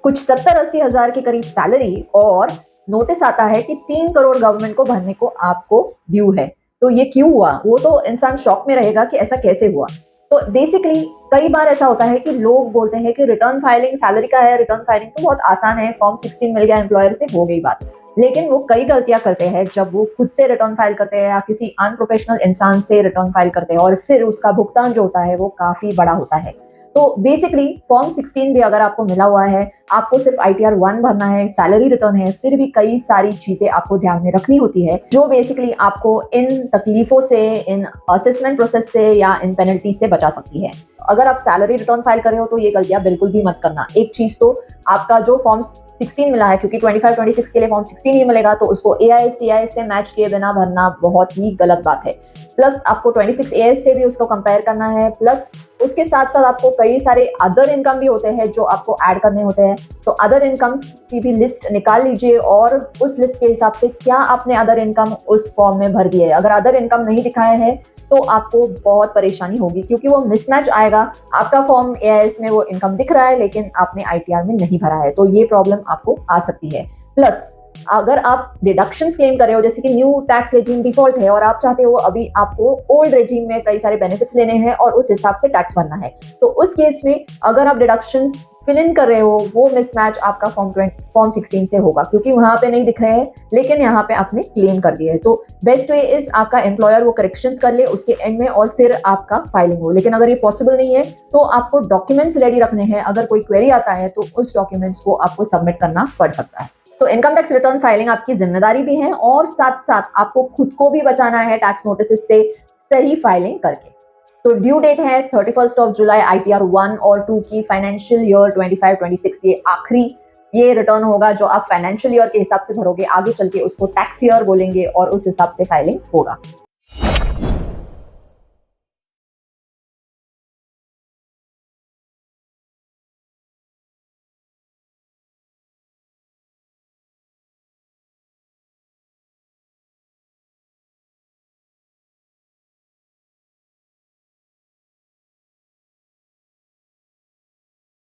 कुछ 70-80 हजार के करीब सैलरी और नोटिस आता है कि 3 करोड़ गवर्नमेंट को भरने को आपको ड्यू है। तो ये क्यों हुआ, वो तो इंसान शॉक में रहेगा कि ऐसा कैसे हुआ। तो बेसिकली कई बार ऐसा होता है कि लोग बोलते हैं कि रिटर्न फाइलिंग सैलरी का है, रिटर्न फाइलिंग तो बहुत आसान है, फॉर्म 16 मिल गया एम्प्लॉयर से, हो गई बात। लेकिन वो कई गलतियां करते हैं जब वो खुद से रिटर्न फाइल करते हैं या किसी अनप्रोफेशनल इंसान से रिटर्न फाइल करते हैं, और फिर उसका भुगतान जो होता है वो काफी बड़ा होता है। तो बेसिकली फॉर्म 16 भी अगर आपको मिला हुआ है, आपको सिर्फ ITR 1 भरना है, सैलरी रिटर्न है, फिर भी कई सारी चीजें आपको ध्यान में रखनी होती है जो बेसिकली आपको इन तकलीफों से, इन असेसमेंट प्रोसेस से या इन पेनल्टी से बचा सकती है। अगर आप सैलरी रिटर्न फाइल कर रहे हो तो ये गलतियां बिल्कुल भी मत करना। एक चीज तो आपका जो फॉर्म 16 मिला है, क्योंकि 25-26 के लिए फॉर्म 16 ही मिलेगा, तो उसको AIS TIS से मैच किए बिना भरना बहुत ही गलत बात है। प्लस आपको 26 AS से भी उसको कंपेयर करना है, प्लस उसके साथ साथ आपको कई सारे अदर इनकम भी होते हैं जो आपको ऐड करने होते हैं। तो अदर इनकम्स की भी लिस्ट निकाल लीजिए और उस लिस्ट के हिसाब से क्या आपने अदर इनकम उस फॉर्म में भर दिए है। अगर अदर इनकम नहीं दिखाया है तो आपको बहुत परेशानी होगी, क्योंकि वो मिसमैच आएगा। आपका फॉर्म AIS में वो इनकम दिख रहा है लेकिन आपने ITR में नहीं भरा है, तो ये प्रॉब्लम आपको आ सकती है। प्लस अगर आप डिडक्शंस क्लेम कर रहे हो, जैसे कि न्यू टैक्स रेजिम डिफॉल्ट है और आप चाहते हो अभी आपको ओल्ड रेजिम में कई सारे बेनिफिट्स लेने हैं और उस हिसाब से टैक्स भरना है, तो उस केस में अगर आप डिडक्शंस फिल इन कर रहे हो, वो मिसमैच आपका फॉर्म 16 से होगा, क्योंकि वहां पे नहीं दिख रहे हैं लेकिन यहाँ पे आपने क्लेम कर दिया है। तो बेस्ट वे इज आपका एम्प्लॉयर वो करेक्शंस कर ले उसके एंड में और फिर आपका फाइलिंग हो। लेकिन अगर ये पॉसिबल नहीं है तो आपको डॉक्यूमेंट्स रेडी रखने हैं, अगर कोई क्वेरी आता है तो उस डॉक्यूमेंट्स को आपको सबमिट करना पड़ सकता है। तो इनकम टैक्स रिटर्न फाइलिंग आपकी जिम्मेदारी भी है और साथ साथ आपको खुद को भी बचाना है टैक्स नोटिस से सही फाइलिंग करके। तो ड्यू डेट है 31 जुलाई ITR 1 और 2 की फाइनेंशियल ईयर 25-26, ये आखिरी ये रिटर्न होगा जो आप फाइनेंशियल ईयर के हिसाब से भरोगे, आगे चल के उसको टैक्स ईयर बोलेंगे और उस हिसाब से फाइलिंग होगा।